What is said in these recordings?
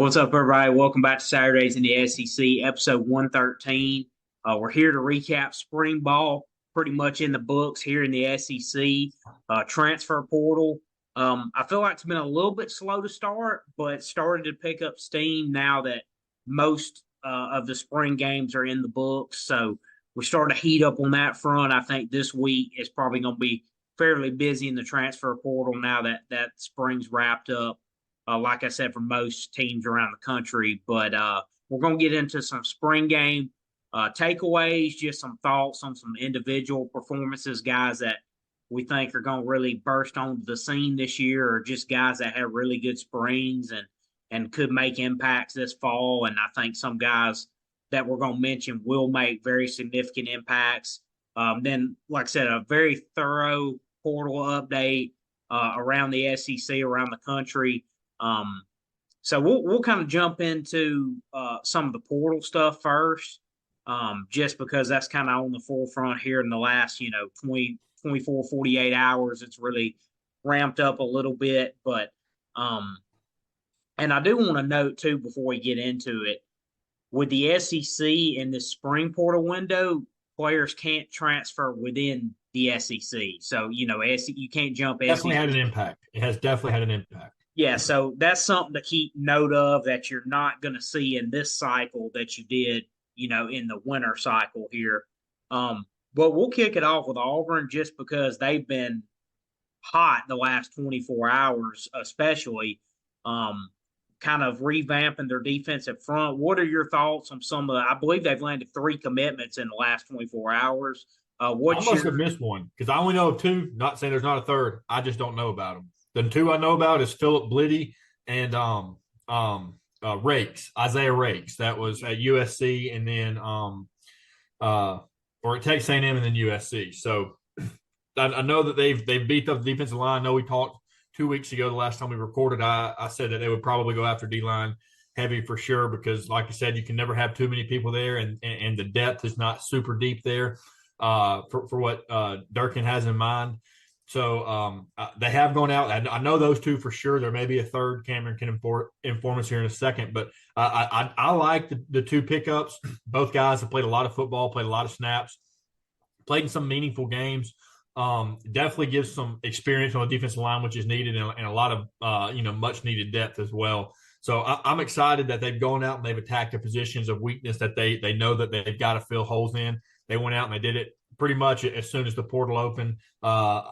What's up, everybody? Welcome back to Saturdays in the SEC, episode 113. We're here to recap spring ball, pretty much in the books here in the SEC. Transfer portal. I feel like it's been a little bit slow to start, but started to pick up steam now that most of the spring games are in the books. So we're starting to heat up on that front. I think this week is probably going to be fairly busy in the transfer portal now that spring's wrapped up, like I said, for most teams around the country. But we're going to get into some spring game takeaways, just some thoughts on some individual performances, guys that we think are going to really burst onto the scene this year, or just guys that have really good springs and could make impacts this fall. And I think some guys that we're going to mention will make very significant impacts. Then, like I said, a very thorough portal update around the SEC, around the country. So we'll kind of jump into some of the portal stuff first, just because that's kind of on the forefront here in the last 24, 48 hours. It's really ramped up a little bit, but and I do want to note too before we get into it, with the SEC in the spring portal window, players can't transfer within the SEC. So you can't jump Definitely SEC. had an impact. It has definitely had an impact. Yeah, so that's something to keep note of that you're not going to see in this cycle that you did, in the winter cycle here. But we'll kick it off with Auburn just because they've been hot the last 24 hours, especially kind of revamping their defensive front. What are your thoughts on some of the, I believe they've landed 3 commitments in the last 24 hours. I What's must have your, missed one because I only know of two. Not saying there's not a third. I just don't know about them. The two I know about is Philip Bliddy and Rakes, Isaiah Rakes. That was at USC and then or at Texas A&M and then USC. So I know that they've beat up the defensive line. I know we talked 2 weeks ago, the last time we recorded. I said that they would probably go after D-line heavy for sure because, like you said, you can never have too many people there, and the depth is not super deep there for what Durkin has in mind. So they have gone out. I know those two for sure. There may be a third. Cameron can inform us here in a second. But I like the two pickups. Both guys have played a lot of football, played a lot of snaps, played in some meaningful games. Definitely gives some experience on the defensive line, which is needed, and a lot of much needed depth as well. So I'm excited that they've gone out and they've attacked the positions of weakness that they know that they've got to fill holes in. They went out and they did it pretty much as soon as the portal opened. As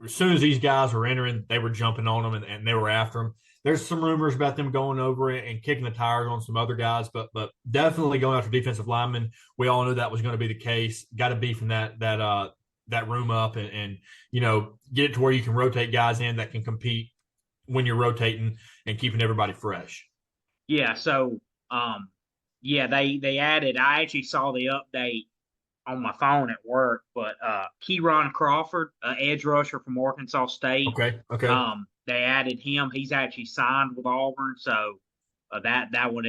soon as these guys were entering, they were jumping on them and they were after them. There's some rumors about them going over it and kicking the tires on some other guys, but definitely going after defensive linemen. We all knew that was going to be the case. Got to be from that room up and get it to where you can rotate guys in that can compete when you're rotating and keeping everybody fresh. yeah, so, they added, I actually saw the update on my phone at work, but Keyron Crawford, edge rusher from Arkansas State, Okay. they added him. He's actually signed with Auburn, so that one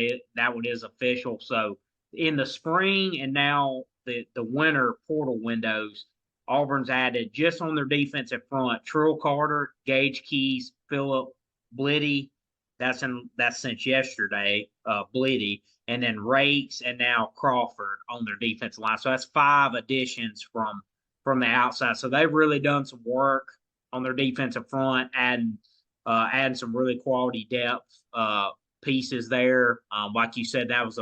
is official. So in the spring and now the winter portal windows, Auburn's added just on their defensive front Trill Carter, Gage Keys, Philip Bliddy. That's since yesterday, Bliddy, and then Rakes and now Crawford on their defensive line. So that's 5 additions from the outside. So they've really done some work on their defensive front and adding some really quality depth pieces there. Like you said, that was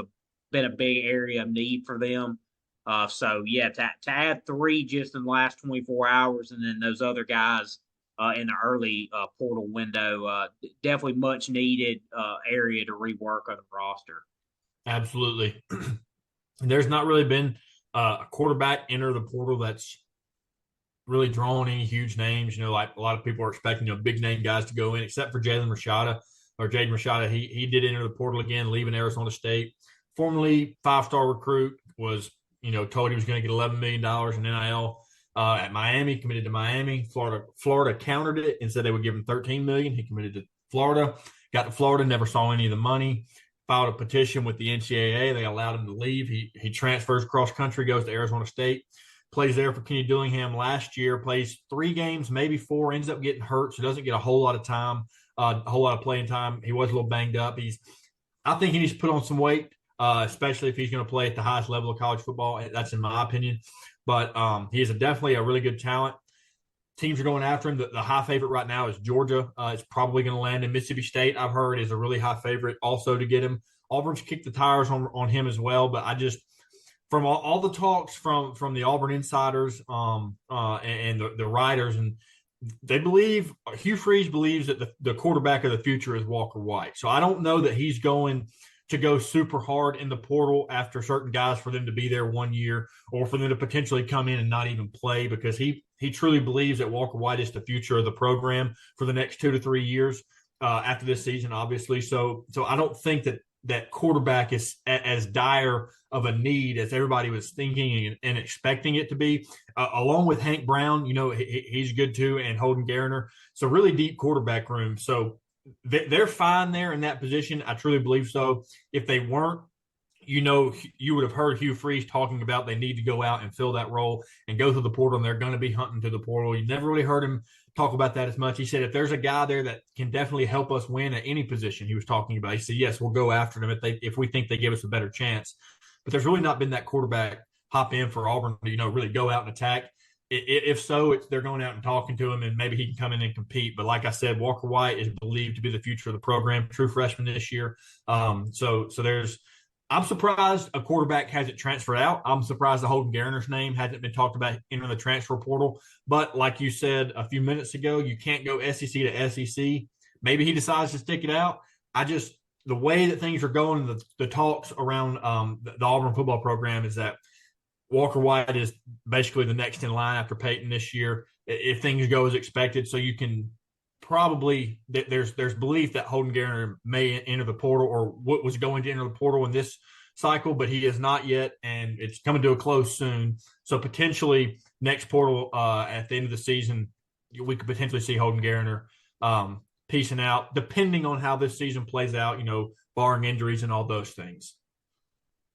been a big area of need for them. To add 3 just in the last 24 hours, and then those other guys in the early portal window, definitely much needed area to rework on the roster. Absolutely. There's not really been a quarterback enter the portal that's really drawn any huge names. Like a lot of people are expecting big name guys to go in, except for Jaden Rashada. He did enter the portal again, leaving Arizona State. Formerly 5-star recruit, was told he was going to get $11 million in NIL at Miami, committed to Miami. Florida countered it and said they would give him $13 million. He committed to Florida, got to Florida, never saw any of the money. Filed a petition with the NCAA. They allowed him to leave. He transfers cross country, goes to Arizona State, plays there for Kenny Dillingham last year, plays 3 games, maybe 4, ends up getting hurt, so doesn't get a whole lot of time, a whole lot of playing time. He was a little banged up. He's I think he needs to put on some weight, especially if he's going to play at the highest level of college football. That's in my opinion. But he is definitely a really good talent. Teams are going after him. The high favorite right now is Georgia. It's probably going to land in Mississippi State. I've heard is a really high favorite also to get him. Auburn's kicked the tires on him as well. But I just from all the talks from the Auburn insiders and the writers, and they believe Hugh Freeze believes that the quarterback of the future is Walker White. So I don't know that he's going to go super hard in the portal after certain guys for them to be there 1 year or for them to potentially come in and not even play, because he truly believes that Walker White is the future of the program for the next 2 to 3 years after this season, obviously. So I don't think that quarterback is as dire of a need as everybody was thinking and expecting it to be. Along with Hank Brown, he's good too, and Holden Garner. So really deep quarterback room. So they're fine there in that position. I truly believe so. If they weren't, you would have heard Hugh Freeze talking about they need to go out and fill that role and go through the portal, and they're going to be hunting to the portal. You never really heard him talk about that as much. He said, if there's a guy there that can definitely help us win at any position he was talking about, he said, yes, we'll go after them if we think they give us a better chance. But there's really not been that quarterback hop in for Auburn to, really go out and attack. If so, they're going out and talking to him, and maybe he can come in and compete. But like I said, Walker White is believed to be the future of the program, true freshman this year. So I'm surprised a quarterback hasn't transferred out. I'm surprised the Holden Garner's name hasn't been talked about entering the transfer portal. But like you said a few minutes ago, you can't go SEC to SEC. Maybe he decides to stick it out. The way that things are going, the talks around the Auburn football program is that Walker White is basically the next in line after Peyton this year, if things go as expected. So you can probably there's belief that Holden Garner may enter the portal, or what was going to enter the portal in this cycle, but he is not yet, and it's coming to a close soon. So potentially next portal at the end of the season, we could potentially see Holden Garner piecing out, depending on how this season plays out, barring injuries and all those things.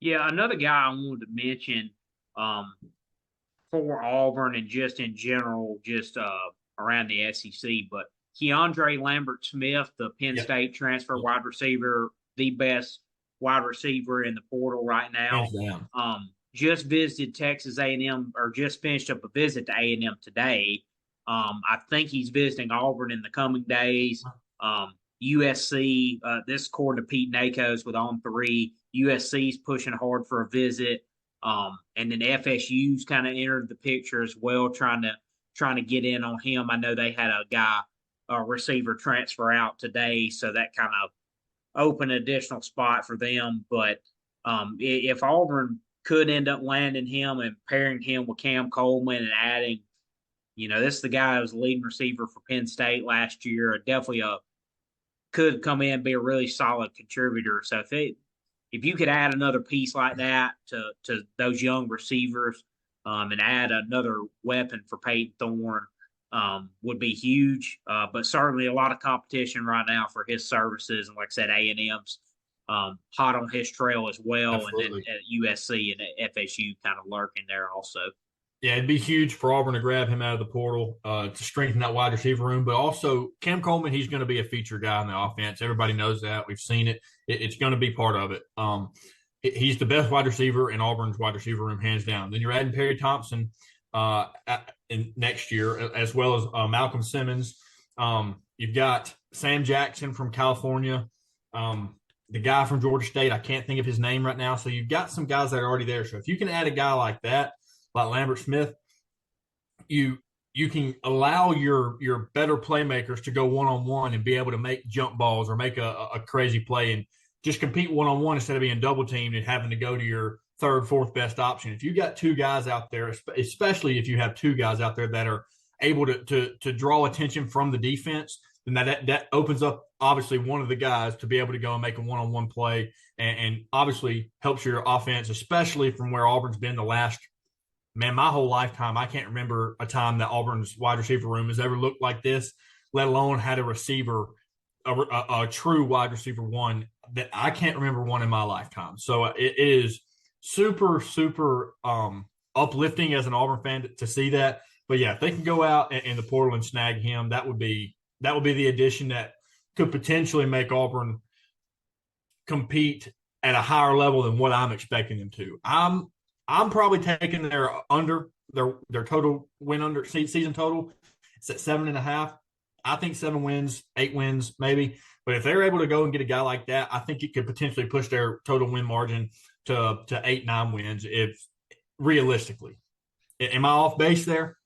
Yeah, another guy I wanted to mention for Auburn and just in general, just around the SEC, but Keandre Lambert-Smith, the Penn State transfer wide receiver, the best wide receiver in the portal right now. Just visited Texas A&M, or just finished up a visit to A&M today. I think he's visiting Auburn in the coming days. USC, this according to Pete Nakos with On3, USC's pushing hard for a visit. And then FSU's kind of entered the picture as well, trying to get in on him. I know they had a receiver transfer out today, so that kind of opened an additional spot for them. But if Auburn could end up landing him and pairing him with Cam Coleman and adding, this is the guy who was the leading receiver for Penn State last year, definitely could come in and be a really solid contributor. So if you could add another piece like that to those young receivers and add another weapon for Peyton Thorne, would be huge. But certainly a lot of competition right now for his services. And like I said, A&M's hot on his trail as well. Absolutely. And then at USC and at FSU kind of lurking there also. Yeah, it'd be huge for Auburn to grab him out of the portal to strengthen that wide receiver room. But also, Cam Coleman, he's going to be a feature guy in the offense. Everybody knows that. We've seen it. It's going to be part of it. He's the best wide receiver in Auburn's wide receiver room, hands down. Then you're adding Perry Thompson in next year, as well as Malcolm Simmons. You've got Sam Jackson from California, the guy from Georgia State. I can't think of his name right now. So you've got some guys that are already there. So if you can add a guy like that, like Lambert-Smith, you can allow your better playmakers to go one-on-one and be able to make jump balls or make a crazy play and just compete one-on-one instead of being double-teamed and having to go to your third, fourth best option. If you got two guys out there, especially if you have two guys out there that are able to draw attention from the defense, then that opens up, obviously, one of the guys to be able to go and make a one-on-one play and obviously helps your offense, especially from where Auburn's been the last – man, my whole lifetime, I can't remember a time that Auburn's wide receiver room has ever looked like this, let alone had a receiver, a true wide receiver one that I can't remember one in my lifetime. So it is super, super uplifting as an Auburn fan to see that. But yeah, if they can go out in the portal and snag him, that would be the addition that could potentially make Auburn compete at a higher level than what I'm expecting them to. I'm probably taking their total win under season total. It's at 7.5. I think 7 wins, 8 wins, maybe. But if they're able to go and get a guy like that, I think it could potentially push their total win margin to 8, 9 wins if realistically. Am I off base there?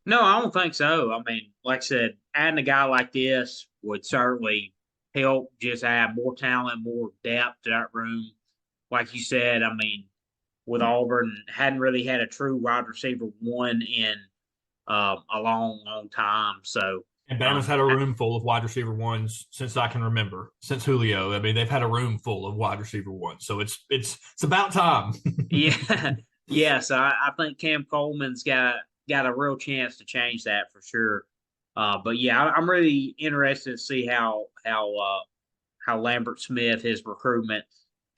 No, I don't think so. I mean, like I said, adding a guy like this would certainly help just add more talent, more depth to that room. Like you said, I mean, with Auburn, hadn't really had a true wide receiver one in a long, long time. So, And Bama's had a room full of wide receiver ones since I can remember, since Julio. I mean, they've had a room full of wide receiver ones, so it's about time. yeah, yeah. So I think Cam Coleman's got a real chance to change that for sure. But yeah, I'm really interested to see how Lambert Smith, his recruitment,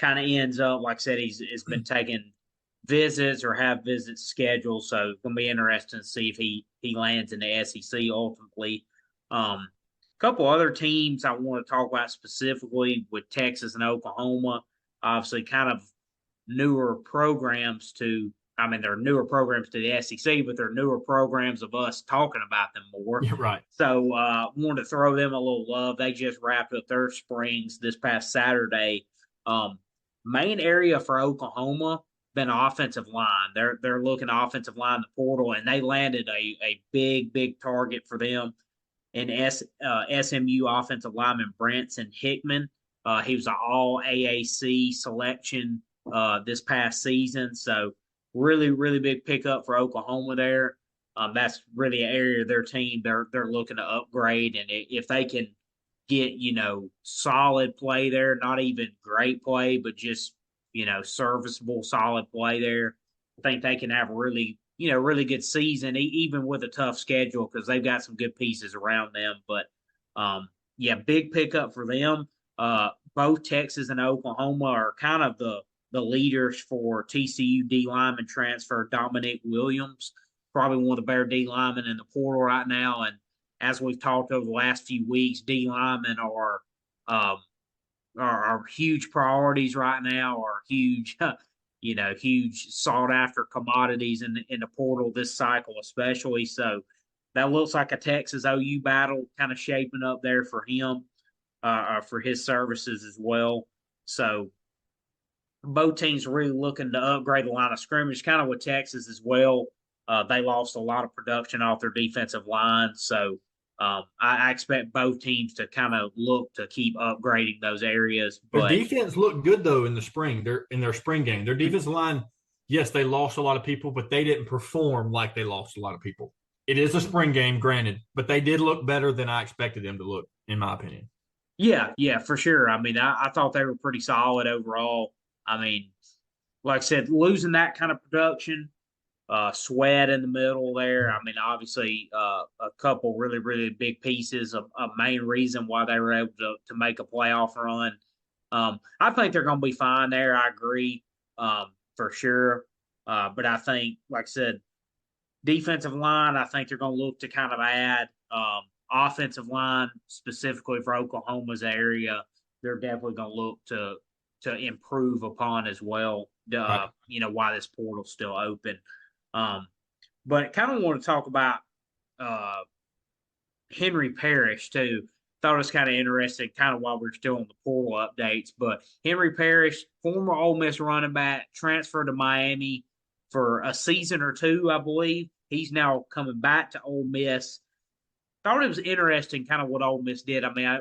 kind of ends up. Like I said, he's been taking visits or have visits scheduled, so it's gonna be interesting to see if he lands in the SEC ultimately. A couple other teams I want to talk about specifically with Texas and Oklahoma, obviously kind of newer programs to. I mean, they're newer programs to the SEC, but they're newer programs of us talking about them more. Yeah, right. So, wanted to throw them a little love. They just wrapped up their springs this past Saturday. Main area for Oklahoma been offensive line. They're looking offensive line in the portal, and they landed a big target for them in SMU offensive lineman Branson Hickman. He was an All AAC selection this past season, so really big pickup for Oklahoma there. That's really an area of their team they're looking to upgrade, and if they can get solid play there, not even great play, but just serviceable solid play there, I think they can have a really good season, even with a tough schedule because they've got some good pieces around them. But yeah, big pickup for them. Both Texas and Oklahoma are kind of the leaders for TCU D lineman transfer Dominic Williams, probably one of the better D linemen in the portal right now. And as we've talked over the last few weeks, D linemen are huge priorities right now, are huge, huge sought after commodities in the portal this cycle, especially. So that looks like a Texas OU battle kind of shaping up there for him, for his services as well. So both teams really looking to upgrade the line of scrimmage, kind of with Texas as well. They lost a lot of production off their defensive line. So I expect both teams to kind of look to keep upgrading those areas. But their defense looked good though in the spring. They're in their spring game. Their defensive line, yes, they lost a lot of people, but they didn't perform like they lost a lot of people. It is a spring game, granted, but they did look better than I expected them to look, in my opinion. Yeah, for sure. I mean, I thought they were pretty solid overall. I mean, like I said, losing that kind of production, Sweat in the middle there. I mean, obviously, a couple really big pieces. A main reason why they were able to make a playoff run. I think they're going to be fine there. I agree, for sure. But I think, like I said, defensive line, I think they're going to look to kind of add. Offensive line, specifically for Oklahoma's area, they're definitely going to look to improve upon as well. Right. Why this portal's still open. But kind of want to talk about Henry Parrish too. Thought it was kind of interesting, kind of while we're still on the portal updates. But Henry Parrish, former Ole Miss running back, transferred to Miami for a season or two, I believe. He's now coming back to Ole Miss. Thought it was interesting, kind of what Ole Miss did. I mean,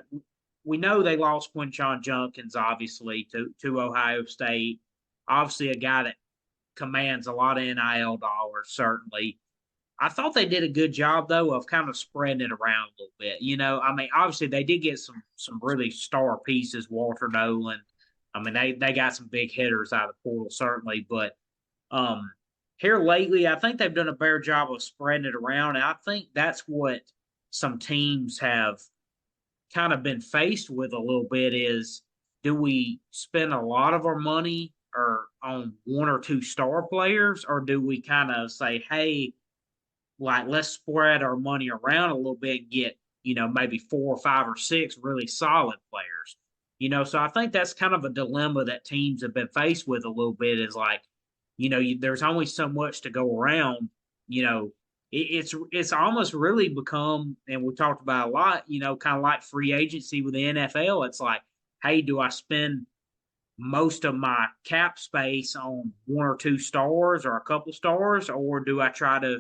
we know they lost Quinshon Junkins, obviously, to Ohio State. Obviously, a guy that commands a lot of NIL dollars, certainly. I thought they did a good job, though, of kind of spreading it around a little bit. I mean, obviously, they did get some really star pieces, Walter Nolan. I mean, they got some big hitters out of the portal, certainly. But here lately, I think they've done a better job of spreading it around. And I think that's what some teams have kind of been faced with a little bit is, do we spend a lot of our money or on one or two star players, or do we kind of say, hey, like, let's spread our money around a little bit and get, maybe 4 or 5 or 6 really solid players. So I think that's kind of a dilemma that teams have been faced with a little bit is like, there's only so much to go around. You know, it's almost really become, and we talked about a lot, kind of like free agency with the NFL. It's like, hey, do I spend most of my cap space on one or two stars or a couple stars, or do I try to,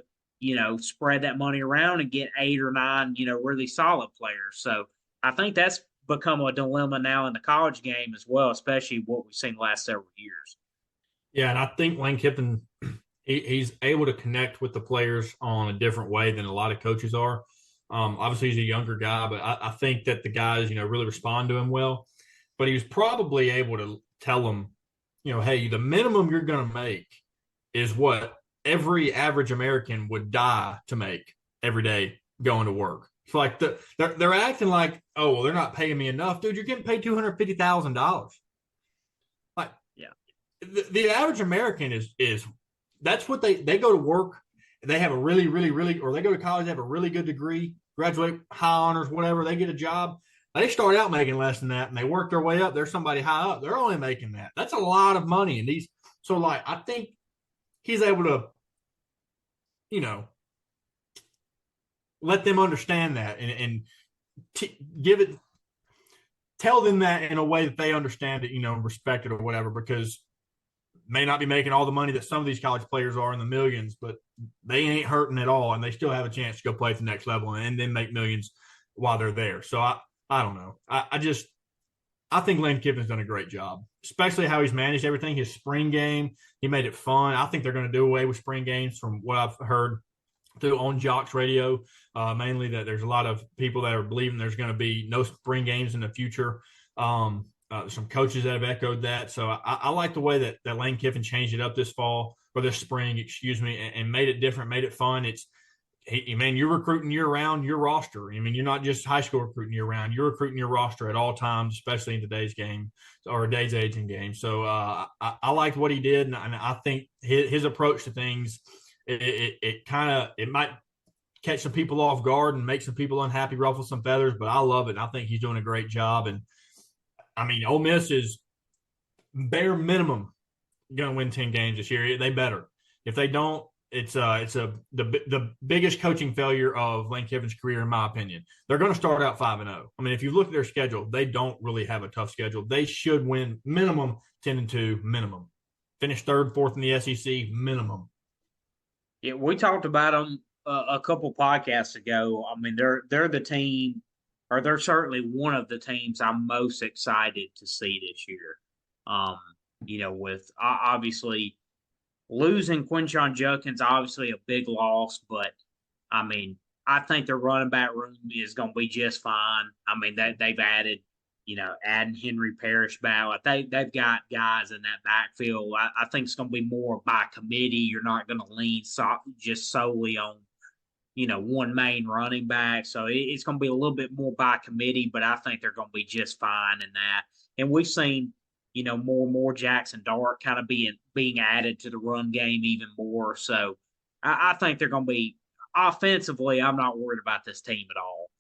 spread that money around and get eight or nine, really solid players? So I think that's become a dilemma now in the college game as well, especially what we've seen the last several years. Yeah, and I think Lane Kiffin he's able to connect with the players on a different way than a lot of coaches are. Obviously, he's a younger guy, but I think that the guys, really respond to him well. But he was probably able to tell them, hey, the minimum you're going to make is what every average American would die to make every day going to work. It's like they're acting like, oh, well, they're not paying me enough, dude. You're getting paid $250,000. Like, yeah, the average American is that's what they go to work. They have a really, really, really, or they go to college, they have a really good degree, graduate, high honors, whatever. They get a job. They start out making less than that, and they work their way up. There's somebody high up. They're only making that. That's a lot of money. And so like, I think he's able to, let them understand that and tell them that in a way that they understand it, respect it or whatever, because may not be making all the money that some of these college players are in the millions, but they ain't hurting at all, and they still have a chance to go play at the next level and then make millions while they're there. So I don't know. I think Lane Kiffin's done a great job, especially how he's managed everything. His spring game, he made it fun. I think they're going to do away with spring games from what I've heard through on Jocks Radio, mainly that there's a lot of people that are believing there's going to be no spring games in the future. Some coaches that have echoed that. So I like the way that Lane Kiffin changed it up this fall or this spring, and made it different, made it fun. You're recruiting year round your roster. I mean, you're not just high school recruiting year round. You're recruiting your roster at all times, especially in today's game or today's age and game. So I liked what he did, and I think his approach to things, it might catch some people off guard and make some people unhappy, ruffle some feathers, but I love it. And I think he's doing a great job. And I mean, Ole Miss is bare minimum going to win 10 games this year. They better. If they don't, it's the biggest coaching failure of Lane Kiffin's career, in my opinion. They're going to start out 5-0. I mean, if you look at their schedule, they don't really have a tough schedule. They should win minimum 10-2, minimum. Finish third, fourth in the SEC, minimum. Yeah, we talked about them a couple podcasts ago. I mean, they're the team, or they're certainly one of the teams I'm most excited to see this year. With obviously losing Quinshon Judkins, obviously a big loss, but I mean, I think their running back room is going to be just fine. I mean, they've added, adding Henry Parrish back. They've got guys in that backfield. I think it's going to be more by committee. You're not going to lean just solely on, one main running back. So it's going to be a little bit more by committee, but I think they're going to be just fine in that. And we've seen, more and more Jackson Dart kind of being added to the run game even more. So I think they're going to be offensively. I'm not worried about this team at all.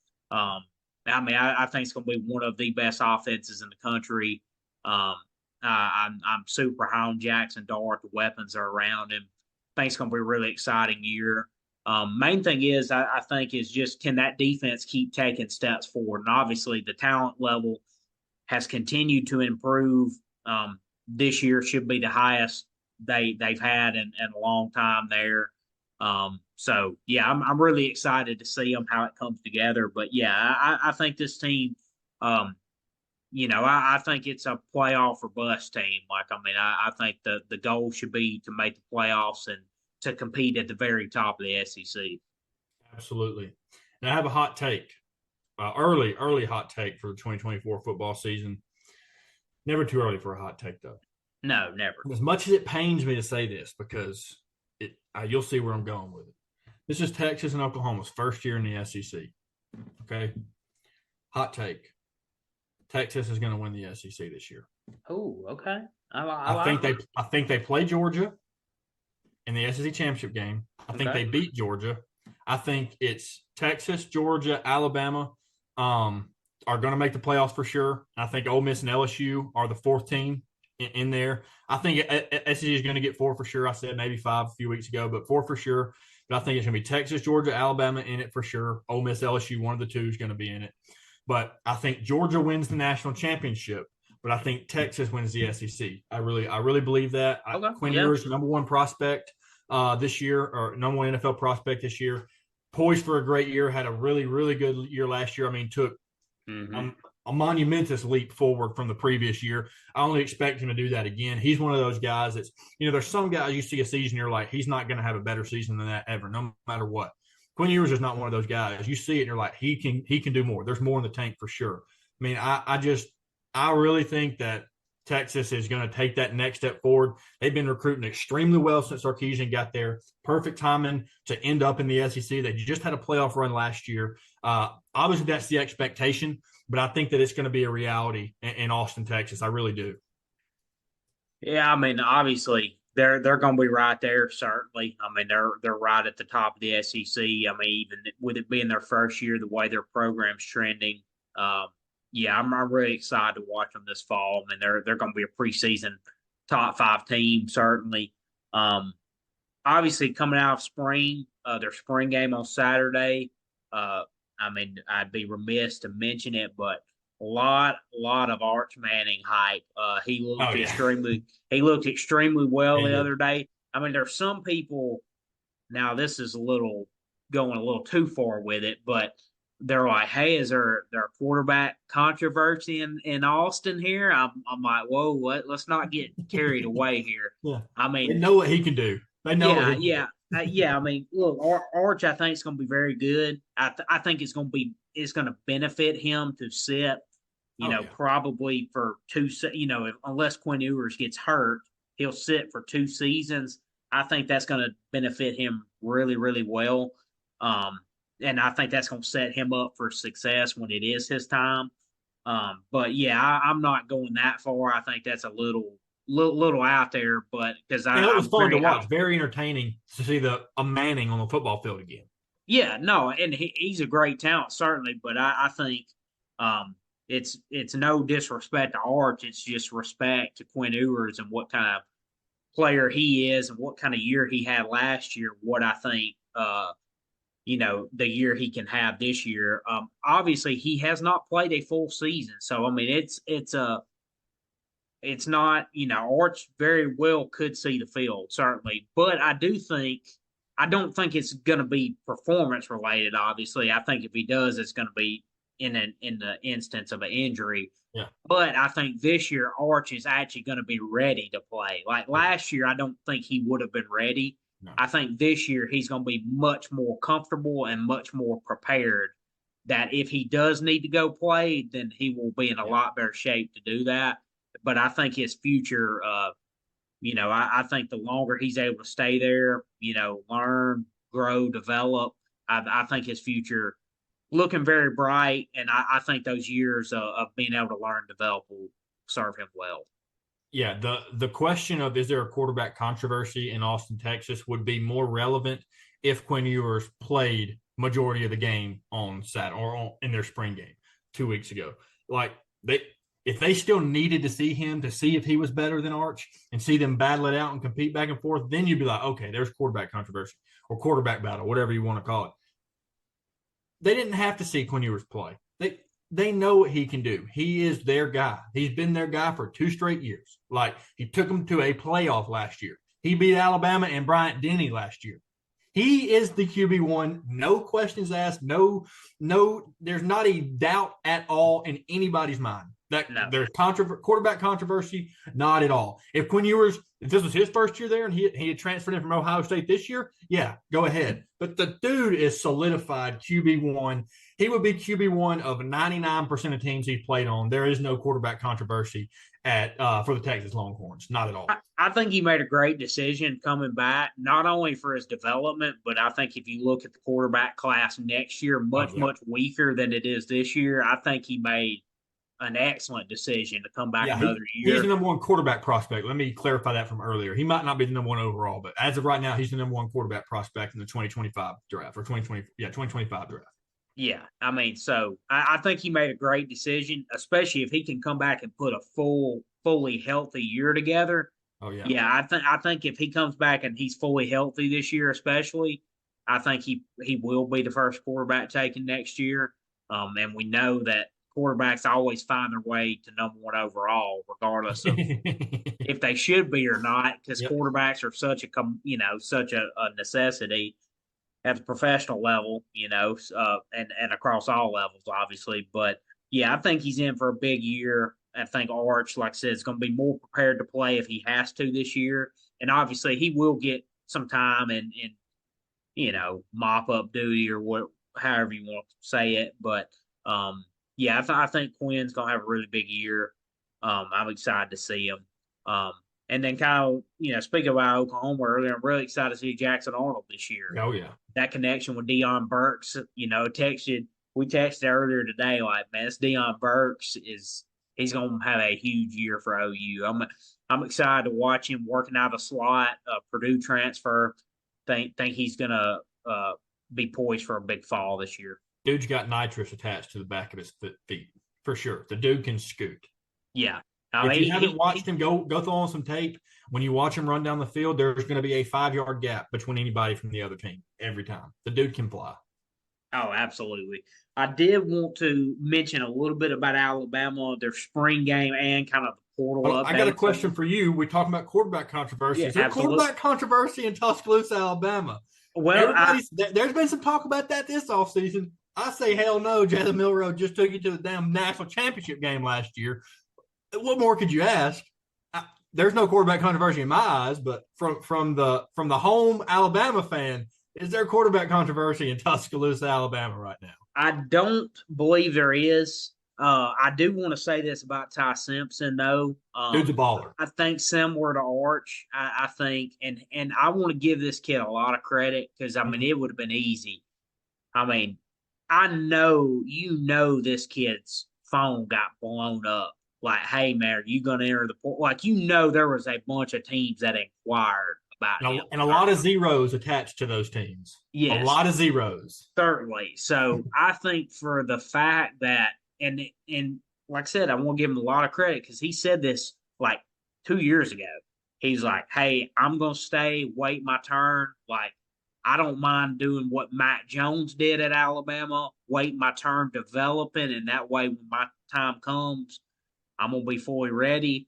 I think it's going to be one of the best offenses in the country. I'm super high on Jackson Dart. The weapons are around him. I think it's going to be a really exciting year. Main thing is, I think, is just can that defense keep taking steps forward? And obviously, the talent level has continued to improve. This year should be the highest they've had in a long time there. So yeah, I'm really excited to see them how it comes together. But yeah, I think this team, I think it's a playoff or bust team. I think the goal should be to make the playoffs and to compete at the very top of the SEC. Absolutely. And I have a hot take, early hot take for the 2024 football season. Never too early for a hot take, though. No, never. As much as it pains me to say this, because you'll see where I'm going with it. This is Texas and Oklahoma's first year in the SEC. Okay? Hot take. Texas is going to win the SEC this year. Oh, okay. I think they play Georgia in the SEC championship game. I think they beat Georgia. I think it's Texas, Georgia, Alabama, are going to make the playoffs for sure. I think Ole Miss and LSU are the fourth team in there. I think SEC is going to get four for sure. I said maybe five a few weeks ago, but four for sure. But I think it's going to be Texas, Georgia, Alabama in it for sure. Ole Miss, LSU, one of the two is going to be in it. But I think Georgia wins the national championship. But I think Texas wins the SEC. I really believe that. Okay. Quinn Ewers, number one prospect this year, or number one NFL prospect this year, poised for a great year. Had a really, really good year last year. I mean, took a monumentous leap forward from the previous year. I only expect him to do that again. He's one of those guys that's, there's some guys you see a season, you're like, he's not going to have a better season than that ever, no matter what. Quinn Ewers is not one of those guys. You see it and you're like, he can do more. There's more in the tank for sure. I mean, I really think that Texas is going to take that next step forward. They've been recruiting extremely well since Sarkisian got there. Perfect timing to end up in the SEC. They just had a playoff run last year. Obviously, that's the expectation, but I think that it's going to be a reality in Austin, Texas. I really do. Yeah, I mean, obviously they're going to be right there. Certainly, I mean they're right at the top of the SEC. I mean, even with it being their first year, the way their program's trending. Yeah, I'm really excited to watch them this fall. I mean, they're going to be a preseason top 5 team, certainly. Obviously, coming out of spring, their spring game on Saturday. I mean, I'd be remiss to mention it, but a lot of Arch Manning hype. He looked extremely well the other day. I mean, there's some people. Now, this is going a little too far with it, but they're like, hey, is there quarterback controversy in Austin here? I'm like, whoa, what? Let's not get carried away here. Yeah. I mean, they know what he can do. They know. Yeah. I mean, look, Arch, I think is going to be very good. I think it's going to benefit him to sit, probably for 2. Unless Quinn Ewers gets hurt, he'll sit for 2 seasons. I think that's going to benefit him really, really well. And I think that's going to set him up for success when it is his time. But yeah, I'm not going that far. I think that's a little out there, but because it was fun to watch, very entertaining to see a Manning on the football field again. Yeah, no, and he's a great talent certainly, but I think it's no disrespect to Arch. It's just respect to Quinn Ewers and what kind of player he is and what kind of year he had last year. What I think. The year he can have this year. Obviously, he has not played a full season, so I mean, it's not. Arch very well could see the field certainly, but I don't think it's going to be performance related. Obviously, I think if he does, it's going to be in the instance of an injury. Yeah. But I think this year Arch is actually going to be ready to play. Like last year, I don't think he would have been ready. No. I think this year he's going to be much more comfortable and much more prepared that if he does need to go play, then he will be in a lot better shape to do that. But I think his future, I think the longer he's able to stay there, learn, grow, develop, I think his future looking very bright. And I think those years of being able to learn and develop will serve him well. Yeah, the question of is there a quarterback controversy in Austin, Texas would be more relevant if Quinn Ewers played majority of the game on Saturday or in their spring game 2 weeks ago. Like if they still needed to see him to see if he was better than Arch and see them battle it out and compete back and forth, then you'd be like, okay, there's quarterback controversy or quarterback battle, whatever you want to call it. They didn't have to see Quinn Ewers play. They know what he can do. He is their guy. He's been their guy for 2 straight years. Like, he took them to a playoff last year. He beat Alabama and Bryant Denny last year. He is the QB1. No questions asked. No, there's not a doubt at all in anybody's mind that there's quarterback controversy. Not at all. If Quinn Ewers, if this was his first year there and he had transferred in from Ohio State this year, yeah, go ahead. But the dude is solidified QB1. He would be QB1 of 99% of teams he's played on. There is no quarterback controversy for the Texas Longhorns. Not at all. I think he made a great decision coming back, not only for his development, but I think if you look at the quarterback class next year, much weaker than it is this year, I think he made an excellent decision to come back another year. He's the number one quarterback prospect. Let me clarify that from earlier. He might not be the number one overall, but as of right now, he's the number one quarterback prospect in the 2025 draft or 2025 draft. Yeah, I mean, so I think he made a great decision, especially if he can come back and put a fully healthy year together. Oh yeah. Yeah, I think if he comes back and he's fully healthy this year, especially, I think he will be the first quarterback taken next year. And we know that quarterbacks always find their way to number one overall, regardless of if they should be or not, because Yep. quarterbacks are such a necessity at the professional level, and across all levels, obviously. But yeah, I think he's in for a big year. I think Arch, like I said, is going to be more prepared to play if he has to this year, and obviously he will get some time and mop up duty or what, however you want to say it. But yeah, I think Quinn's going to have a really big year. I'm excited to see him. And then kind of, speaking about Oklahoma earlier, I'm really excited to see Jackson Arnold this year. Oh yeah. That connection with Deion Burks, we texted earlier today, like, man, this Deion Burks he's gonna have a huge year for OU. I'm excited to watch him working out a slot, Purdue transfer. Think he's gonna be poised for a big fall this year. Dude's got nitrous attached to the back of his feet for sure. The dude can scoot. Yeah. If you haven't watched him, go throw on some tape. When you watch him run down the field, there's going to be a 5-yard gap between anybody from the other team every time. The dude can fly. Oh, absolutely. I did want to mention a little bit about Alabama, their spring game, and kind of the portal Well, update. I got a question for you. We're talking about quarterback controversy. Yeah, Is there absolutely. quarterback controversy in Tuscaloosa, Alabama? Well, There's been some talk about that this offseason. I say hell no. Jalen Milroe just took you to the damn national championship game last year. What more could you ask? There's no quarterback controversy in my eyes, but from the home Alabama fan, is there quarterback controversy in Tuscaloosa, Alabama right now? I don't believe there is. I do want to say this about Ty Simpson, though. Dude's a baller. I think similar to Arch, I think, and I want to give this kid a lot of credit because I mean it would have been easy. I mean, I know this kid's phone got blown up. Like, hey man, are you gonna enter the portal? Like, there was a bunch of teams that inquired about him. And a lot of zeros attached to those teams. Yes. A lot of zeros. Certainly. So I think for the fact that and like I said, I want to give him a lot of credit because he said this like 2 years ago. He's like, hey, I'm gonna stay, wait my turn. Like, I don't mind doing what Mac Jones did at Alabama, wait my turn developing, and that way when my time comes, I'm gonna be fully ready.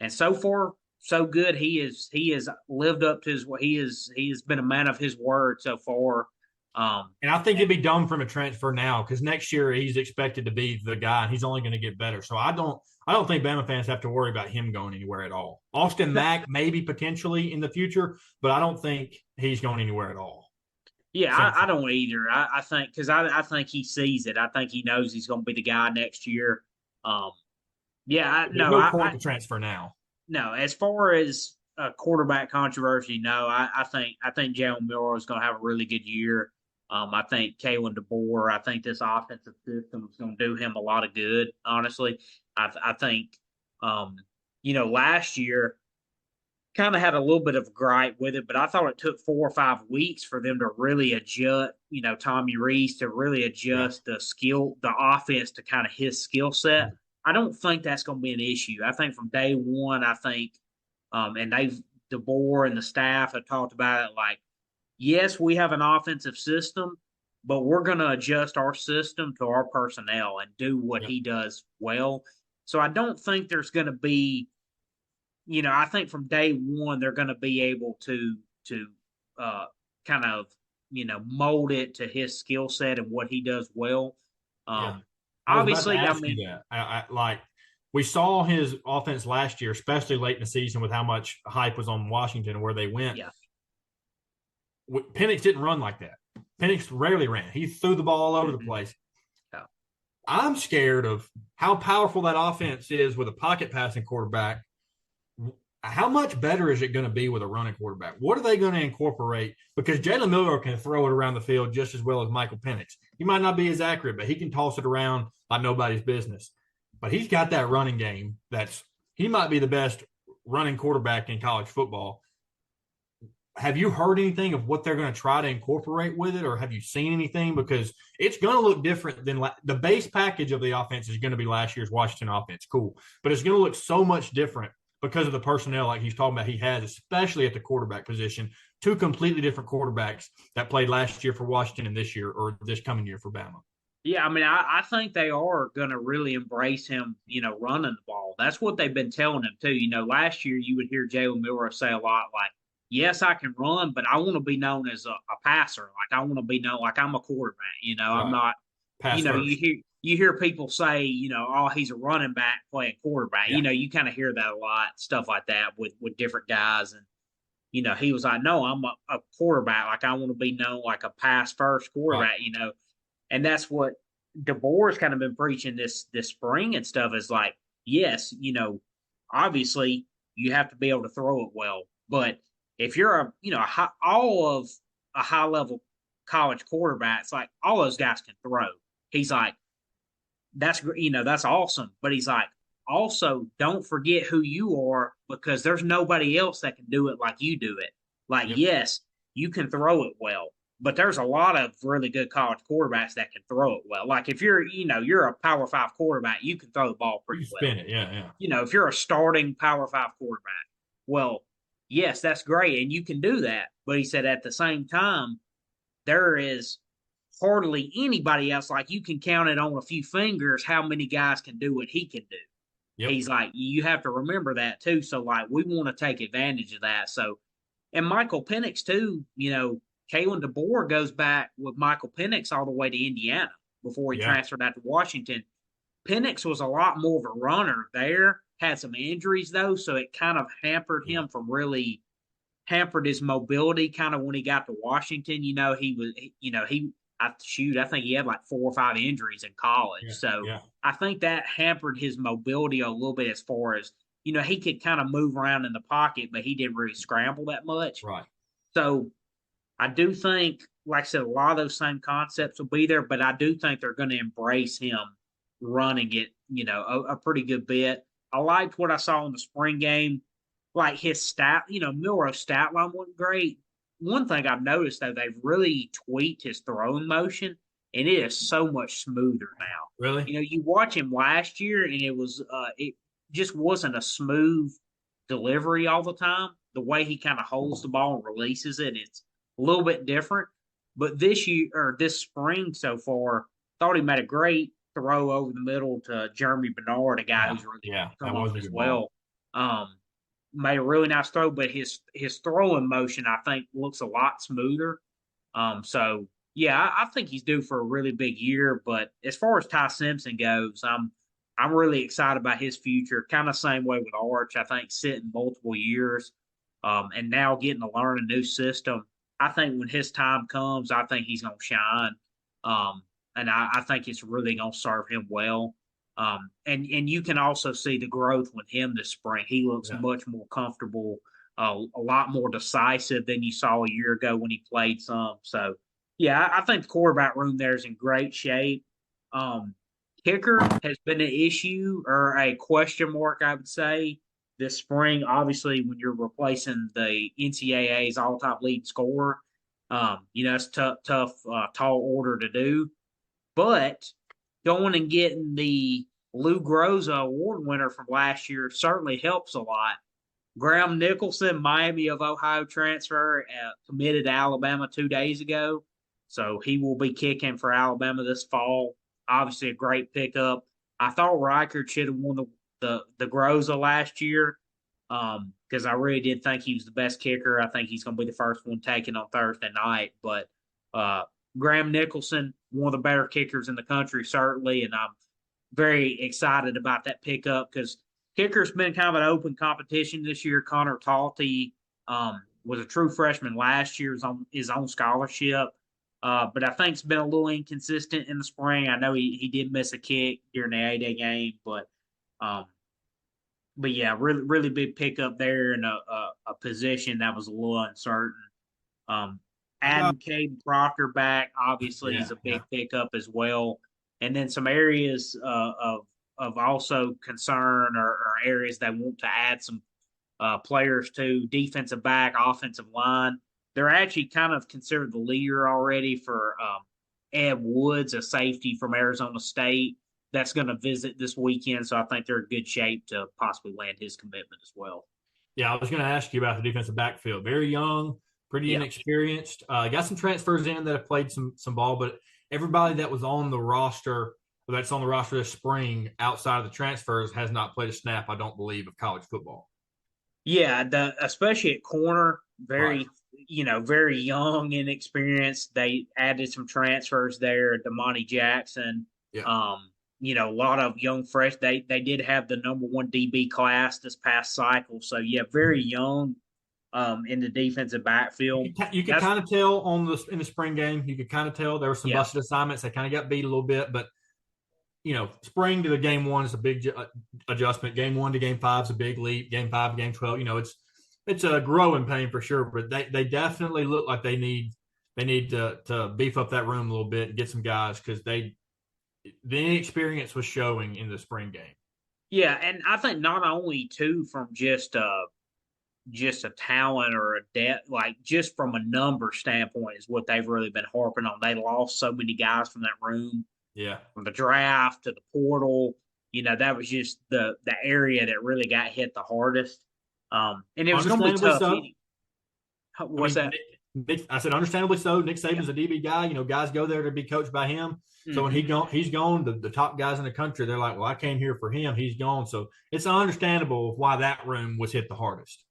And so far, so good. He has lived up to he has been a man of his word so far. And I think it'd be dumb for him to transfer now because next year he's expected to be the guy, and he's only going to get better. So I don't think Bama fans have to worry about him going anywhere at all. Austin Mack maybe potentially in the future, but I don't think he's going anywhere at all. Yeah, I don't either. I think because I think he sees it. I think he knows he's going to be the guy next year. No point to transfer now. No, as far as quarterback controversy, no. I think Jalen Milroe is going to have a really good year. I think Kalen DeBoer. I think this offensive system is going to do him a lot of good. Honestly, I think last year kind of had a little bit of gripe with it, but I thought it took 4 or 5 weeks for them to really adjust. Tommy Rees to really adjust the offense to kind of his skill set. I don't think that's going to be an issue. I think from day one, and DeBoer and the staff have talked about it like, yes, we have an offensive system, but we're going to adjust our system to our personnel and do what he does well. So I don't think there's going to be, I think from day one, they're going to be able to kind of, mold it to his skill set and what he does well. Obviously, we saw his offense last year, especially late in the season with how much hype was on Washington and where they went. Yeah. Penix didn't run like that. Penix rarely ran. He threw the ball all over the place. Yeah. I'm scared of how powerful that offense is with a pocket passing quarterback. How much better is it going to be with a running quarterback? What are they going to incorporate? Because Jalen Milroe can throw it around the field just as well as Michael Penix. He might not be as accurate, but he can toss it around like nobody's business. But he's got that running game he might be the best running quarterback in college football. have you heard anything of what they're going to try to incorporate with it, or have you seen anything? Because it's going to look different than the base package of the offense is going to be last year's Washington offense. Cool. But it's going to look so much different because of the personnel, like he's talking about, he has, especially at the quarterback position, two completely different quarterbacks that played last year for Washington and this year or this coming year for Bama. Yeah, I mean, I think they are going to really embrace him, running the ball. That's what they've been telling him, too. Last year you would hear Jalen Milroe say a lot like, yes, I can run, but I want to be known as a passer. Like, I want to be known like I'm a quarterback. I'm Right. not, Pass first. you hear people say, oh, he's a running back playing quarterback. Yeah. You kind of hear that a lot, stuff like that with different guys. And, he was like, no, I'm a quarterback. Like, I want to be known like a pass first quarterback, Right. and that's what DeBoer's kind of been preaching this spring and stuff is like, yes, obviously you have to be able to throw it well, but if you're all of a high level college quarterbacks, like all those guys can throw. He's like, that's awesome, but he's like, also don't forget who you are because there's nobody else that can do it like you do it. Like, Yep. yes, you can throw it well, but there's a lot of really good college quarterbacks that can throw it well. Like if you're a Power Five quarterback, you can throw the ball You pretty well. spin it. Yeah. Yeah. If you're a starting Power Five quarterback, well, yes, that's great, and you can do that. But he said at the same time, there is hardly anybody else. Like you can count it on a few fingers how many guys can do what he can do. Yep. He's like, you have to remember that too. So like, we want to take advantage of that. So, and Michael Penix too. Kalen DeBoer goes back with Michael Penix all the way to Indiana before he Yeah. transferred out to Washington. Penix was a lot more of a runner there. Had some injuries though, so it kind of Yeah. hampered his mobility kind of when he got to Washington. I think he had like 4 or 5 injuries in college. Yeah. So Yeah. I think that hampered his mobility a little bit as far as, he could kind of move around in the pocket, but he didn't really scramble that much. Right. So I do think, like I said, a lot of those same concepts will be there, but I do think they're going to embrace him running it, a pretty good bit. I liked what I saw in the spring game. Like his stat, Milroe's stat line wasn't great. One thing I've noticed though, they've really tweaked his throwing motion, and it is so much smoother now. Really? You watch him last year, and it just wasn't a smooth delivery all the time. The way he kind of holds the ball and releases it, it's a little bit different. But this year or this spring so far, thought he made a great throw over the middle to Jeremy Bernard, a guy Yeah. who's really Yeah. That come was on a as good ball. well. Made a really nice throw, but his throwing motion I think looks a lot smoother. So yeah, I think he's due for a really big year. But as far as Ty Simpson goes, I'm really excited about his future. Kind of same way with Arch. I think sitting multiple years, and now getting to learn a new system. I think when his time comes, I think he's gonna shine. And I think it's really gonna serve him well. And you can also see the growth with him this spring. He looks Yeah. much more comfortable, a lot more decisive than you saw a year ago when he played some. So, yeah, I think the quarterback room there is in great shape. Um, Kicker has been an issue or a question mark, I would say, this spring. Obviously, when you're replacing the NCAA's all-time lead scorer, it's tough, tall order to do. But going and getting the Lou Groza Award winner from last year certainly helps a lot. Graham Nicholson, Miami of Ohio transfer, committed to Alabama 2 days ago. So he will be kicking for Alabama this fall. Obviously, a great pickup. I thought Reichard should have won the Groza last year because I really did think he was the best kicker. I think he's going to be the first one taken on Thursday night. But uh, Graham Nicholson, one of the better kickers in the country, certainly, and I'm very excited about that pickup because kicker's been kind of an open competition this year. Connor Talty was a true freshman last year, is on his own scholarship, but I think it's been a little inconsistent in the spring. I know he did miss a kick during the A-Day game, um, but yeah, really really big pickup there in a position that was a little uncertain. Um, I got. Adding Caden Proctor back obviously Yeah. is a Yeah. big pickup as well. And then some areas of also concern or areas that want to add some players to defensive back, offensive line. they're actually kind of considered the leader already for Ed Woods, a safety from Arizona State, that's going to visit this weekend. So I think they're in good shape to possibly land his commitment as well. Yeah, I was going to ask you about the defensive backfield. Very young, pretty Yeah. inexperienced. Got some transfers in that have played some ball, but everybody that was on the roster, that's on the roster this spring, outside of the transfers, has not played a snap, I don't believe, of college football. Yeah, especially at corner, Right. very young, inexperienced. They added some transfers there, Damani Jackson. Yeah. A lot of young fresh. They did have the number one DB class this past cycle, so yeah, very young in the defensive backfield. You could kind of tell in the spring game. You could kind of tell there were some Yeah. busted assignments. They kind of got beat a little bit, but spring to the game one is a big adjustment. Game 1 to game 5 is a big leap. Game 5 to game 12, it's a growing pain for sure. But they definitely look like they need to beef up that room a little bit and get some guys because the inexperience was showing in the spring game. Yeah, and I think not only too from just a talent or a depth, like just from a number standpoint, is what they've really been harping on. They lost so many guys from that room. Yeah. From the draft to the portal, that was just the area that really got hit the hardest. And it was going to be tough. So. What's that? I said, understandably so. Nick Saban's a DB guy. Guys go there to be coached by him. So when he's gone, the top guys in the country, they're like, well, I came here for him. He's gone. So it's understandable why that room was hit the hardest.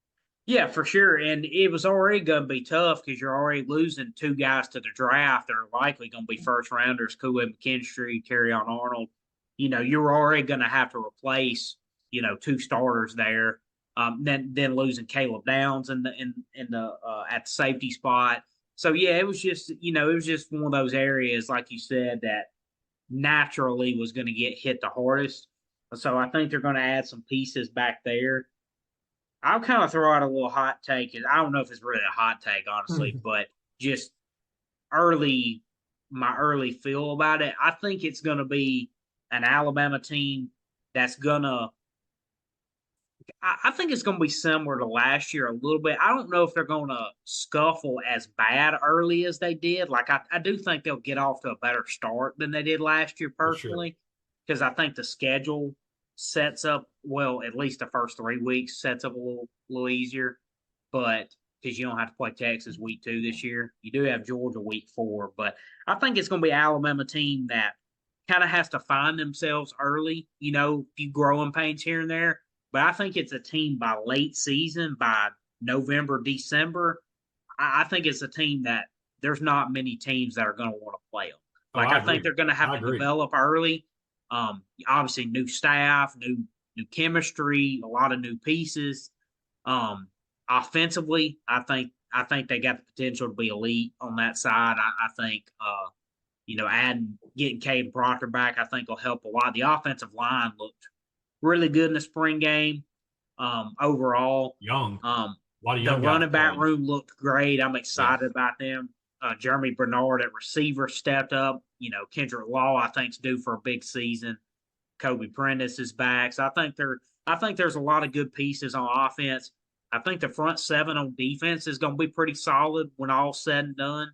Yeah, for sure. And it was already going to be tough because you're already losing 2 guys to the draft that are likely going to be first rounders, Kool-Aid McKinstry, Terrion Arnold. You're already going to have to replace, 2 starters there. Then losing Caleb Downs in the at the safety spot. So yeah, it was just one of those areas, like you said, that naturally was going to get hit the hardest. So I think they're going to add some pieces back there. I'll kind of throw out a little hot take. I don't know if it's really a hot take, honestly, but just my early feel about it. I think it's going to be an Alabama team that's going to I think it's going to be similar to last year a little bit. I don't know if they're going to scuffle as bad early as they did. Like, I do think they'll get off to a better start than they did last year, personally, because I think the schedule sets up, well, at least the first 3 weeks sets up a little easier. But because you don't have to play Texas week 2 this year, you do have Georgia week 4. But I think it's going to be an Alabama team that kind of has to find themselves early, a few growing pains here and there. But I think it's a team by late season, by November, December. I think it's a team that there's not many teams that are going to want to play them. Like, I think they're going to have to develop early. Obviously, new staff, new chemistry, a lot of new pieces. Offensively, I think they got the potential to be elite on that side. I think, getting Caden Proctor back, I think will help a lot. The offensive line looked really good in the spring game. Overall, young. The running back room looked great. I'm excited about them. Jeremy Bernard at receiver stepped up. Kendrick Law, I think, is due for a big season. Kobe Prentice is back. So I think there's a lot of good pieces on offense. I think the front 7 on defense is going to be pretty solid when all's said and done.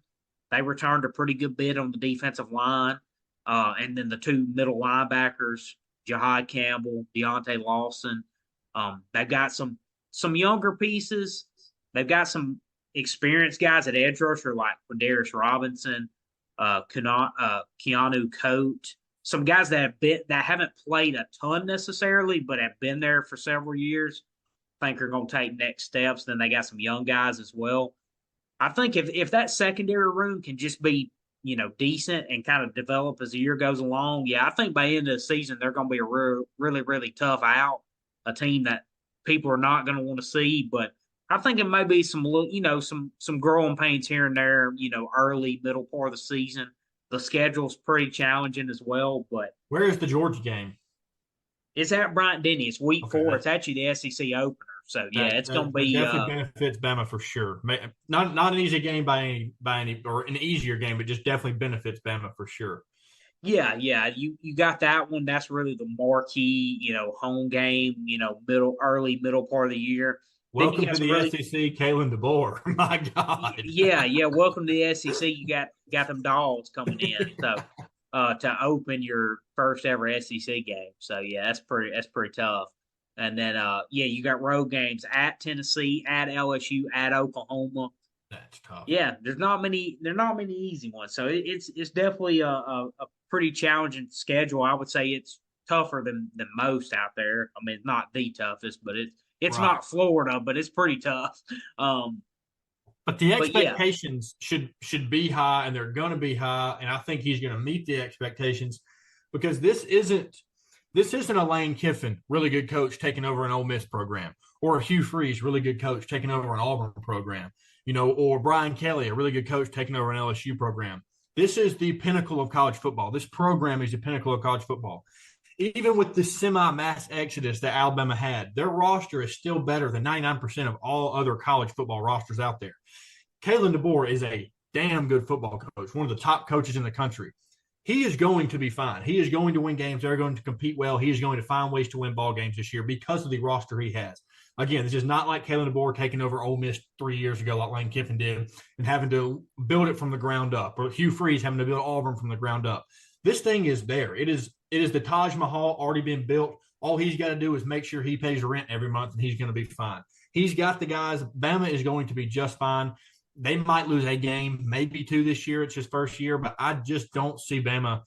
They returned a pretty good bit on the defensive line. And then the 2 middle linebackers, Jahad Campbell, Deontay Lawson. They've got some younger pieces. They've got some experienced guys at edge rusher like Quindarius Robinson, Keanu Coate. Some guys that haven't played a ton necessarily, but have been there for several years. I think are going to take next steps. Then they got some young guys as well. I think if that secondary room can just be decent and kind of develop as the year goes along. Yeah, I think by the end of the season, they're going to be a really, really tough out, a team that people are not going to want to see. But I think it may be some growing pains here and there, early, middle part of the season. The schedule's pretty challenging as well. But where is the Georgia game? It's at Bryant-Denny. It's week 4. It's actually the SEC opener. So yeah, it's going to be definitely benefits Bama for sure. Not an easy game by any or an easier game, but just definitely benefits Bama for sure. Yeah. You got that one. That's really the marquee, home game. Middle part of the year. Then you Welcome got to some the really SEC, Kalen DeBoer. My God. yeah. Welcome to the SEC. You got them dogs coming in. So to open your first ever SEC game. So yeah, that's pretty tough. And then yeah, you got road games at Tennessee, at LSU, at Oklahoma. That's tough. Yeah, there's not many easy ones. So it's definitely a pretty challenging schedule. I would say it's tougher than most out there. I mean, it's not the toughest, but it's Right. not Florida, but it's pretty tough. Um, But the but yeah, expectations should be high, and they're going to be high. And I think he's going to meet the expectations because this isn't a Lane Kiffin, really good coach, taking over an Ole Miss program, or a Hugh Freeze, really good coach, taking over an Auburn program, or Brian Kelly, a really good coach, taking over an LSU program. This is the pinnacle of college football. This program is the pinnacle of college football. Even with the semi-mass exodus that Alabama had, their roster is still better than 99% of all other college football rosters out there. Kalen DeBoer is a damn good football coach, one of the top coaches in the country. He is going to be fine. He is going to win games. They're going to compete well. He is going to find ways to win ball games this year because of the roster he has. Again, this is not like Kalen DeBoer taking over Ole Miss 3 years ago, like Lane Kiffin did, and having to build it from the ground up, or Hugh Freeze having to build Auburn from the ground up. This thing is there. It is the Taj Mahal already been built. All he's got to do is make sure he pays rent every month, and he's going to be fine. He's got the guys. Bama is going to be just fine. They might lose a game, maybe two this year. It's his first year, but I just don't see Bama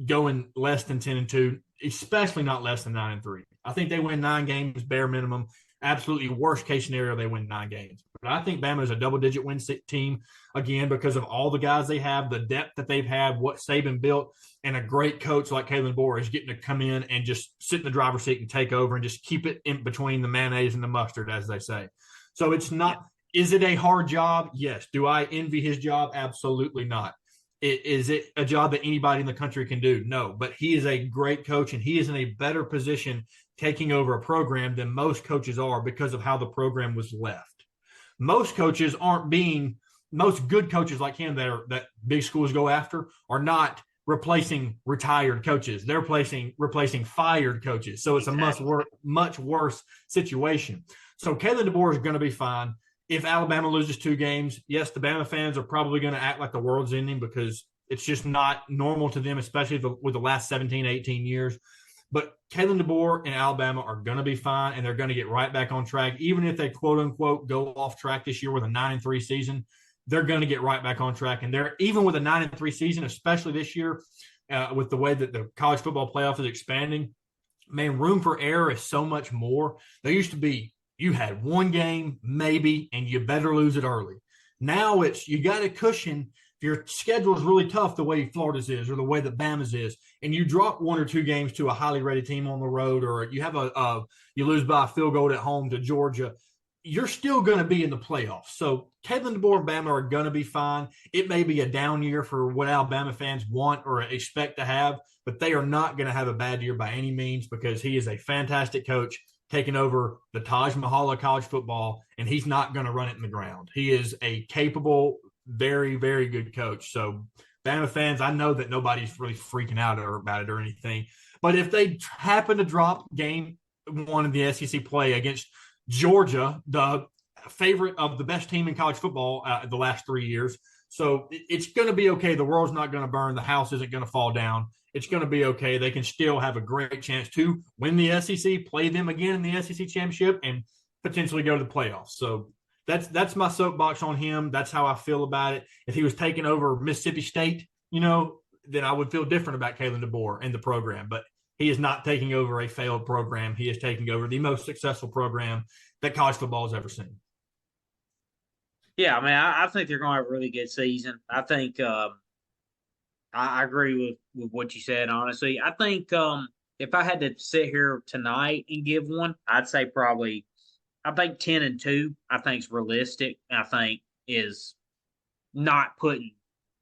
going less than 10-2, especially not less than 9-3. I think they win 9 games, bare minimum. Absolutely worst case scenario, they win 9 games. But I think Bama is a double-digit win team, again, because of all the guys they have, the depth that they've had, what Saban built, and a great coach like Kalen DeBoer is getting to come in and just sit in the driver's seat and take over and just keep it in between the mayonnaise and the mustard, as they say. So it's not – is it a hard job? Yes. Do I envy his job? Absolutely not. Is it a job that anybody in the country can do? No, but he is a great coach, and he is in a better position taking over a program than most coaches are because of how the program was left. Most coaches most good coaches like him that big schools go after are not replacing retired coaches. They're replacing fired coaches. So it's a much worse situation. So Kalen DeBoer is going to be fine. If Alabama loses 2 games, yes, the Bama fans are probably going to act like the world's ending because it's just not normal to them, especially with the last 17, 18 years. But Kalen DeBoer and Alabama are going to be fine, and they're going to get right back on track. Even if they, quote-unquote, go off track this year with a 9-3 season, they're going to get right back on track. And they're even with a 9-3 season, especially this year, with the way that the college football playoff is expanding, man, room for error is so much more. There used to be you had 1 game, maybe, and you better lose it early. Now it's you got a cushion. If your schedule is really tough the way Florida's is or the way that Bama's is, and you drop 1 or 2 games to a highly rated team on the road, or you have you lose by a field goal at home to Georgia, you're still going to be in the playoffs. So Kalen DeBoer and Bama are going to be fine. It may be a down year for what Alabama fans want or expect to have, but they are not going to have a bad year by any means because he is a fantastic coach taking over the Taj Mahal of college football, and he's not going to run it in the ground. He is a capable, very, very good coach. So Bama fans, I know that nobody's really freaking out about it or anything, but if they happen to drop game 1 of the SEC play against Georgia, the favorite of the best team in college football the last 3 years, so it's going to be okay. The world's not going to burn. The house isn't going to fall down. It's going to be okay. They can still have a great chance to win the SEC, play them again in the SEC championship, and potentially go to the playoffs. So that's my soapbox on him. That's how I feel about it. If he was taking over Mississippi State, then I would feel different about Kalen DeBoer and the program. But he is not taking over a failed program. He is taking over the most successful program that college football has ever seen. Yeah, I mean, I think they're going to have a really good season. I think I agree with what you said, honestly. I think if I had to sit here tonight and give one, I'd say I think 10-2, I think is realistic. I think is not putting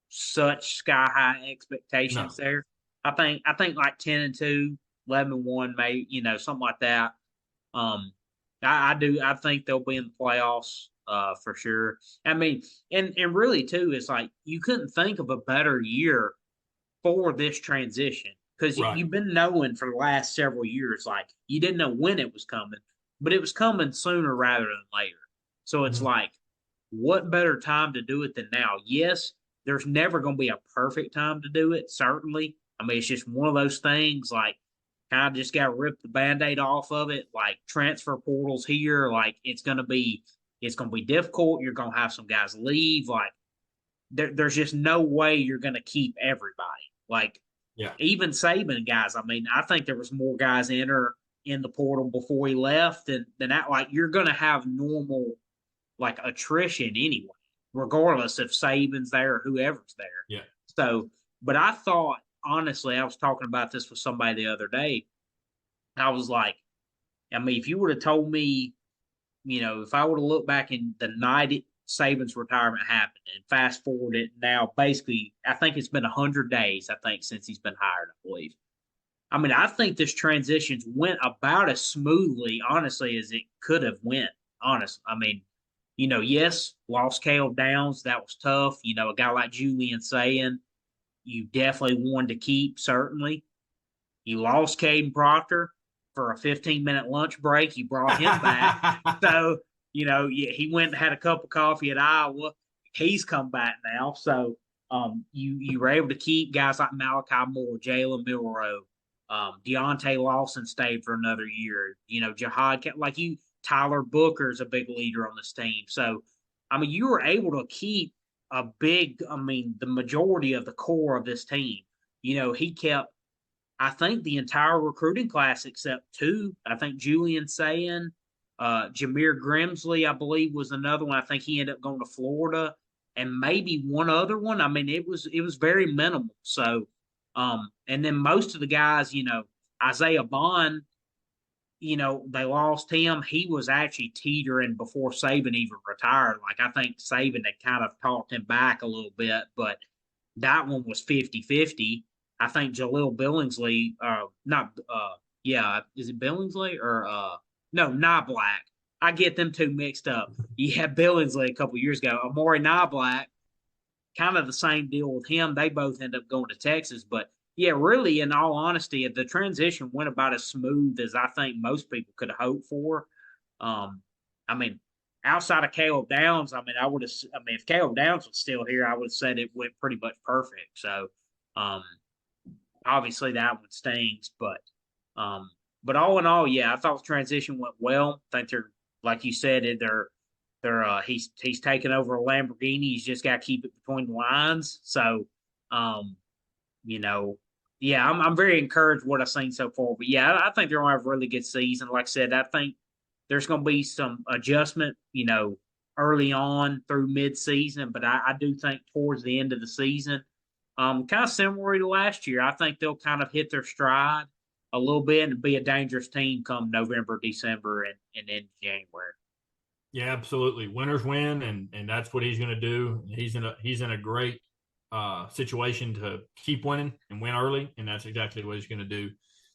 such sky high expectations there. I think like 10-2, 11-1, maybe, something like that. I think they'll be in the playoffs for sure. I mean, and really too, it's like you couldn't think of a better year for this transition because you've been knowing for the last several years, like you didn't know when it was coming, but it was coming sooner rather than later. So it's like, what better time to do it than now? Yes, there's never going to be a perfect time to do it, certainly. I mean, it's just one of those things like kind of just got to rip the band-aid off of it. Like transfer portals here, like it's going to be difficult. You're going to have some guys leave. Like there's just no way you're going to keep everybody. Like Yeah. even Saban guys. I mean, I think there was more guys enter in the portal before he left than that. Like you're going to have normal like attrition anyway, regardless if Saban's there or whoever's there. Yeah. So, but I thought honestly, I was talking about this with somebody the other day. I was like, I mean, if you would have told me, if I would have looked back in the night Saban's retirement happened and fast forward it now, basically, I think it's been 100 days, I think, since he's been hired, I believe. I mean, I think this transition went about as smoothly, honestly, as it could have went. Honest, I mean, yes, lost Caleb Downs. That was tough. A guy like Julian Sayin, you definitely wanted to keep, certainly. You lost Caden Proctor for a 15-minute lunch break. You brought him back. So, he went and had a cup of coffee at Iowa. He's come back now. So, you were able to keep guys like Malachi Moore, Jalen Milroe, Deontay Lawson stayed for another year. Jihad, Tyler Booker's a big leader on this team. So, I mean, you were able to keep the majority of the core of this team. He kept, I think, the entire recruiting class except two. I think Julian Sayin, Jameer Grimsley, I believe, was another one. I think he ended up going to Florida, and maybe one other one. I mean, it was very minimal. So, and then most of the guys, Isaiah Bond, they lost him. He was actually teetering before Saban even retired. Like, I think Saban had kind of talked him back a little bit, but that one was 50-50. I think Jaleel Billingsley, is it Billingsley or no, Niblack. I get them two mixed up. You had Billingsley a couple years ago. Amari Niblack, kind of the same deal with him. They both end up going to Texas, but yeah, really, in all honesty, the transition went about as smooth as I think most people could have hoped for. I mean, outside of Caleb Downs, if Caleb Downs was still here, I would have said it went pretty much perfect. So, obviously that one stings, but all in all, yeah, I thought the transition went well. I think they're, like you said, he's taken over a Lamborghini. He's just got to keep it between the lines. So, yeah, I'm very encouraged what I've seen so far. But yeah, I think they're going to have a really good season. Like I said, I think there's going to be some adjustment, early on through mid-season. But I do think towards the end of the season, kind of similar to last year, I think they'll kind of hit their stride a little bit and be a dangerous team come November, December, and in January. Yeah, absolutely. Winners win, and that's what he's going to do. He's in a great situation to keep winning and win early, and that's exactly what he's going to do.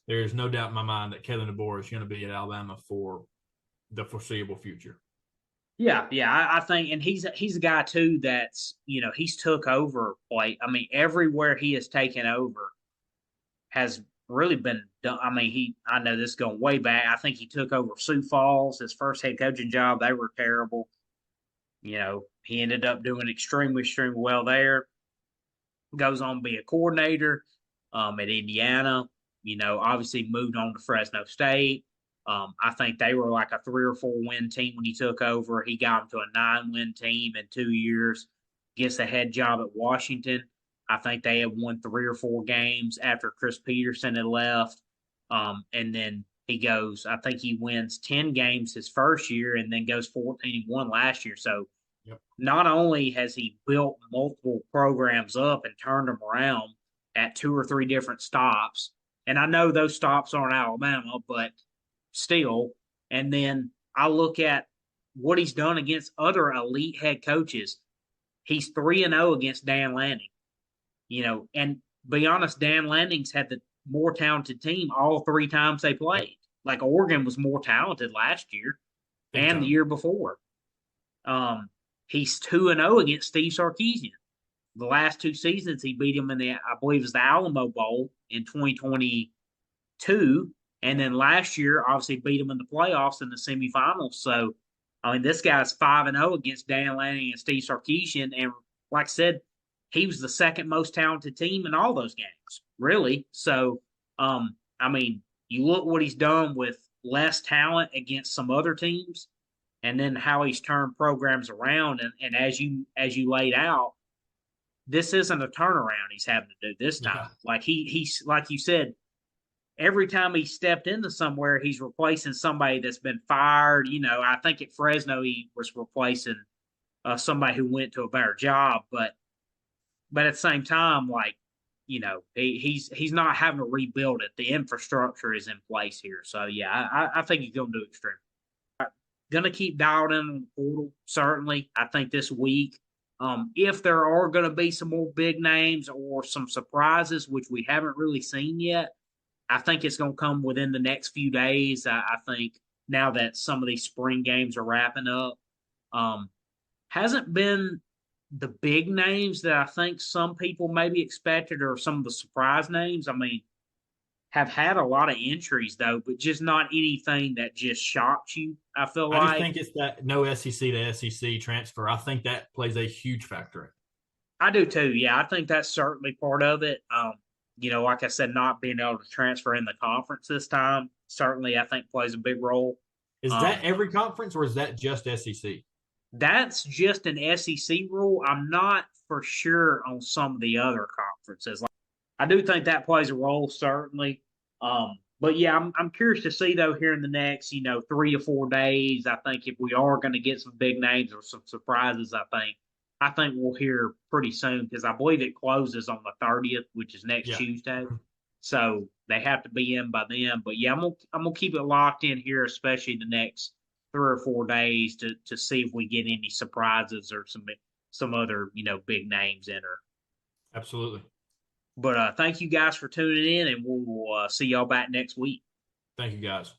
There's no doubt in my mind that Kalen DeBoer is going to be at Alabama for the foreseeable future. Yeah, I think, and he's a guy too that's he's took over. Like, I mean, everywhere he has taken over has really been done. I mean, I know this is going way back. I think he took over Sioux Falls, his first head coaching job. They were terrible. He ended up doing extremely, extremely well there. Goes on to be a coordinator at Indiana. Obviously moved on to Fresno State. I think they were like a 3 or 4 win team when he took over. He got them to a 9-win team in 2 years. Gets the head job at Washington. I think they had won 3 or 4 games after Chris Peterson had left. And then he goes, I think he wins 10 games his first year and then goes 14-1 last year. So not only has he built multiple programs up and turned them around at 2 or 3 different stops, and I know those stops aren't Alabama, but still. And then I look at what he's done against other elite head coaches. He's 3-0 against Dan Lanning. And be honest, Dan Lanning's had the more talented team all 3 times they played. Like Oregon was more talented last year and the year before. He's 2-0 against Steve Sarkisian. The last 2 seasons, he beat him in I believe it was the Alamo Bowl in 2022, And then last year, obviously beat them in the playoffs in the semifinals. So, I mean, this guy's 5-0 against Dan Lanning and Steve Sarkisian. And like I said, he was the second most talented team in all those games, really. So, I mean, you look what he's done with less talent against some other teams, and then how he's turned programs around. And as you laid out, this isn't a turnaround he's having to do this time. Yeah. Like he's like you said, every time he stepped into somewhere, he's replacing somebody that's been fired. You know, I think at Fresno he was replacing somebody who went to a better job, but at the same time, like, you know, he's not having to rebuild it. The infrastructure is in place here, so yeah, I think he's going to do extremely. Going to keep dialed in on the portal, certainly. I think this week, if there are going to be some more big names or some surprises, which we haven't really seen yet, I think it's going to come within the next few days. I think now that some of these spring games are wrapping up, hasn't been the big names that I think some people maybe expected or some of the surprise names. I mean, have had a lot of entries though, but just not anything that just shocks you. I feel I like just think it's that no SEC to SEC transfer. I think that plays a huge factor. I do too. Yeah, I think that's certainly part of it. You know, like I said, not being able to transfer in the conference this time certainly I think plays a big role. Is that every conference or is that just SEC? That's just an SEC rule. I'm not for sure on some of the other conferences. Like, I do think that plays a role, certainly. But yeah, I'm curious to see though here in the next 3 or 4 days. I think if we are going to get some big names or some surprises, I think we'll hear pretty soon because I believe it closes on the 30th, which is next Tuesday. So they have to be in by then. But yeah, I'm gonna keep it locked in here, especially the next 3 or 4 days to see if we get any surprises or some other big names in her. Absolutely. But thank you guys for tuning in, and we'll see y'all back next week. Thank you, guys.